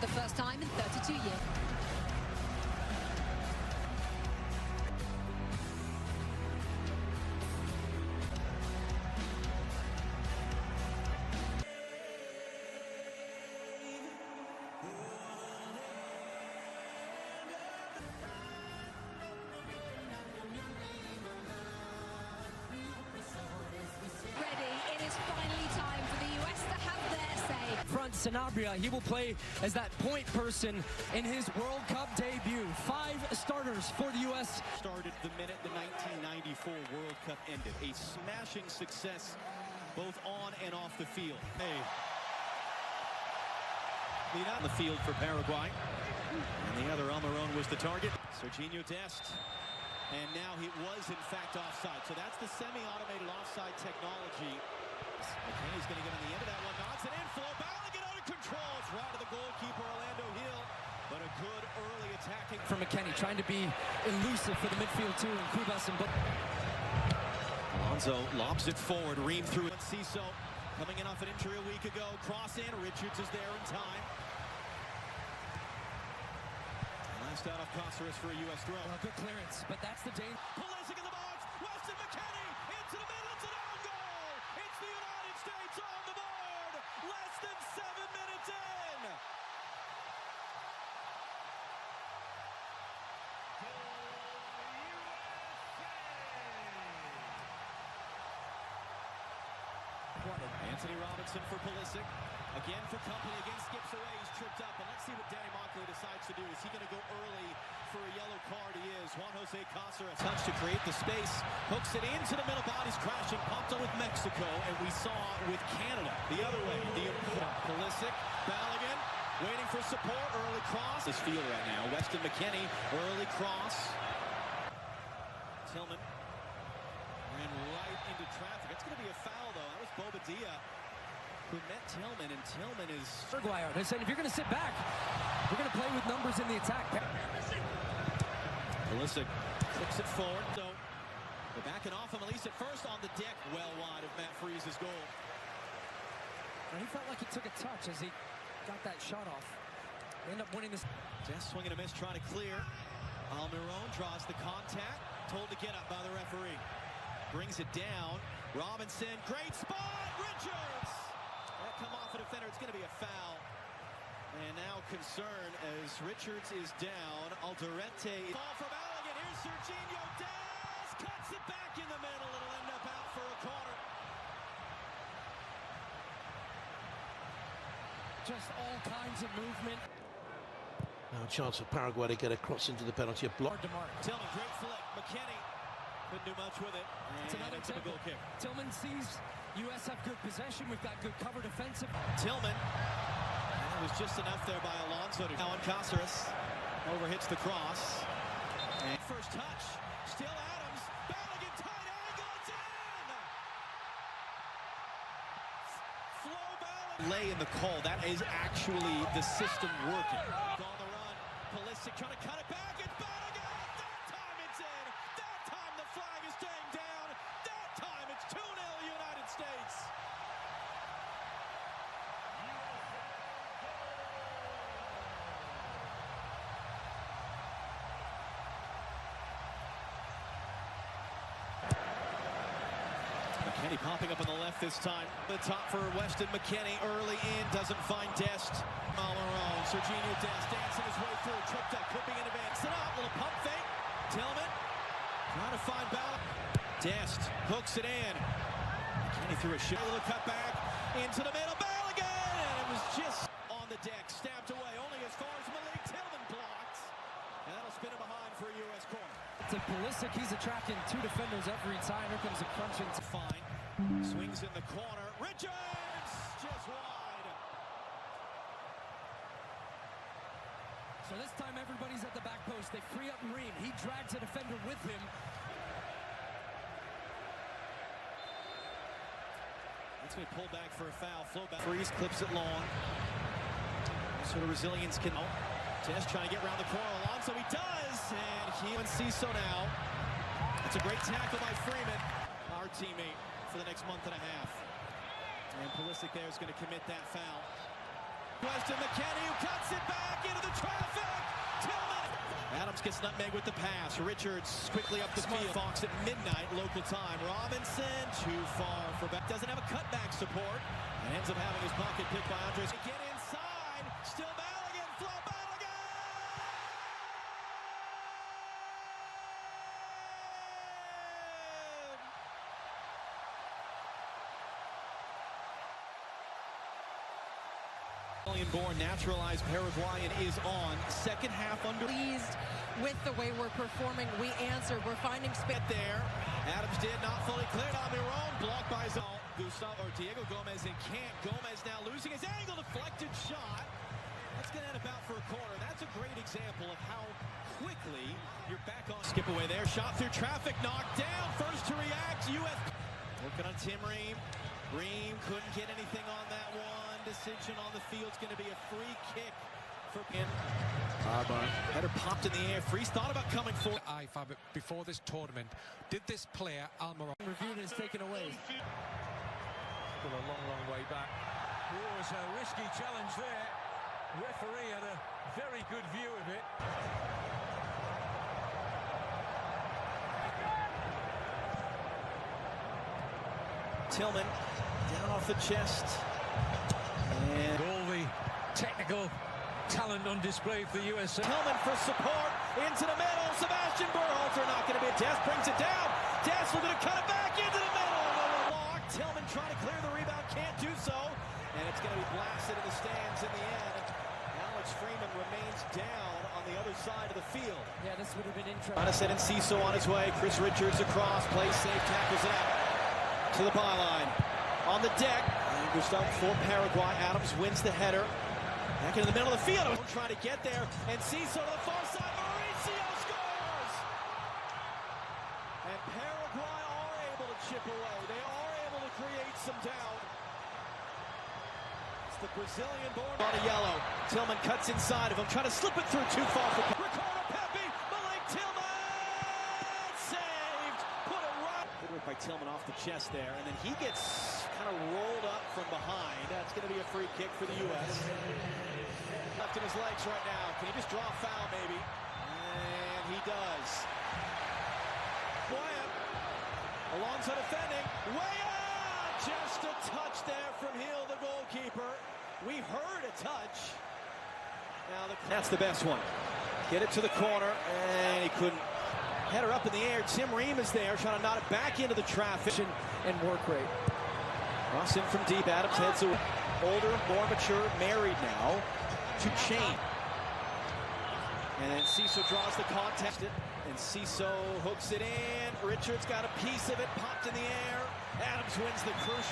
the first time in 32 years. It is finally time for the US to have their say. Front Sanabria, he will play as that point person in his World Cup debut. 5 starters for the US. Started the minute the 1994 World Cup ended. A smashing success both on and off the field. Hey. Lead out on the field for Paraguay. And the other Almiron was the target. Serginho Dest. And now he was, in fact, offside. So that's the semi-automated offside technology. McKenny's going to get on the end of that one. Knocks it in. Balogun under control. It's right to the goalkeeper, Orlando Hill. But a good early attacking. For McKenny, trying to be elusive for the midfield, too. And Kubas and Alonso lobs it forward. Ream through it. Ciso coming in off an injury a week ago. Cross in. Richards is there in time. Last out of Cáceres for a U.S. throw. Well, good clearance, but that's the danger. Pulisic in the box. Weston McKennie into the middle. It's an own goal. It's the United States on the board. Less than 7 minutes in. Anthony Robinson for Pulisic. Again for company, again skips away, he's tripped up, and let's see what Danny Monclay decides to do. Is he going to go early for a yellow card? He is. Juan Jose Cáceres. Touch to create the space, hooks it into the middle, bodies crashing, pumped on with Mexico, and we saw with Canada. The other way, Pulisic, Balogun, waiting for support, early cross. This field right now, Weston McKennie, early cross. Tillman ran right into traffic. It's going to be a foul, though. That was Bobadilla who met Tillman, and Tillman is... Paraguay, they said, if you're going to sit back, we're going to play with numbers in the attack. Pulisic flips it forward, so they're backing off him, at least at first on the deck, well wide of Matt Freese's goal. And he felt like he took a touch as he got that shot off. They end up winning this. Just swinging a miss, trying to clear. Almiron draws the contact, told to get up by the referee. Brings it down. Robinson, great spot, Richards! That'll come off a defender, it's going to be a foul. And now concern as Richards is down. Alderete. Ball from Balogun, here's Serginho Dest, cuts it back in the middle, it'll end up out for a corner. Just all kinds of movement. Now a chance for Paraguay to get a cross into the penalty block. Tillman, great flick. McKennie couldn't do much with it. It's another goal kick. Tillman sees U.S. have good possession. We've got good cover defensive. Tillman. It was just enough there by Alonso. Now on Cáceres. Overhits the cross. And first touch. Still Adams. Balogun, tight angle. It's in! Flo Balogun. Lay in the call. That is actually the system working. On the run. Pulisic trying to cut it back. It's Balogun. That time it's in. That time the flag is staying down. That time it's 2-0 United States. McKennie popping up on the left this time. The top for Weston McKennie. Early in, doesn't find Dest. Almiron, Serginho Dest dancing his way through. Tripped up, clipping in advance. Sit up, little pump fake. Tillman trying to find Balogun. Dest hooks it in. McKennie threw a shot. A little cut back into the middle. Balogun! And it was just on the deck. Stabbed away only as far as Malik Tillman blocked. And that'll spin him behind for a U.S. corner. To Pulisic, he's attracting 2 defenders every time. Here comes a crunch into fine. Swings in the corner. Richards just wide. So this time everybody's at the back post. They free up Ream. He drags a defender with him. It's going to pull back for a foul. Flow back. Freeze clips it long. What sort of resilience can... Test trying to get around the corner. Alonso, he does! And he and Ciso now. It's a great tackle by Freeman, our teammate, for the next month and a half. And Pulisic there is going to commit that foul. Weston McKennie, who cuts it back into the traffic. Tillman. Adams gets nutmeg with the pass. Richards quickly up the field. Fox at midnight local time. Robinson too far for back. Doesn't have a cutback support and ends up having his pocket picked by Andres. Get inside. Still Balogun. Flow Balogun. Born naturalized Paraguayan is on. Second half under. Pleased with the way we're performing. We answered. We're finding space there. Adams did not fully clear on their own. Blocked by Gustavo or Diego Gomez and can't. Gomez now losing his angle. Deflected shot. That's going to end about for a corner. That's a great example of how quickly you're back on. Skip away there. Shot through traffic. Knocked down. First to react. Working on Tim Ream. Ream couldn't get anything on that one. Decision on the field's going to be a free kick for header popped in the air. Freeze thought about coming forward. Before this tournament, did this player Almiron Reviewed and is taken away. Still a long way back. Oh, it's a risky challenge there. Referee had a very good view of it. Tillman down off the chest. And all the technical talent on display for the US. Tillman for support into the middle. Sebastian Berhalter not going to be a Des brings it down. Des looking to cut it back into the middle. No block. Tillman trying to clear the rebound, can't do so, and it's going to be blasted in the stands in the end. Alex Freeman remains down on the other side of the field. Yeah, this would have been interesting. Trying to send in Ciso on his way. Chris Richards across, plays safe, tackles it out to the byline. On the deck, Gustavo for Paraguay. Adams wins the header. Back into the middle of the field. Trying to get there. And Ciso to the far side. Mauricio scores! And Paraguay are able to chip away. They are able to create some doubt. It's the Brazilian-born on a yellow. Tillman cuts inside of him. Trying to slip it through too far for Ricardo Pepi. Malik Tillman saved. Put it right. Good work by Tillman off the chest there. And then he gets kind of rolled up from behind. That's going to be a free kick for the U.S. Left in his legs right now. Can he just draw a foul, maybe? And he does. Boya, Alonso defending. Way out! Just a touch there from Hill, the goalkeeper. We heard a touch. Now that's the best one. Get it to the corner, and he couldn't. Header up in the air. Tim Ream is there, trying to knot it back into the traffic. And work rate. Cross in from deep. Adams heads away. Older, more mature, married now to Chain. And then Ciso draws the contest. And Ciso hooks it in. Richards got a piece of it, popped in the air. Adams wins the crucial.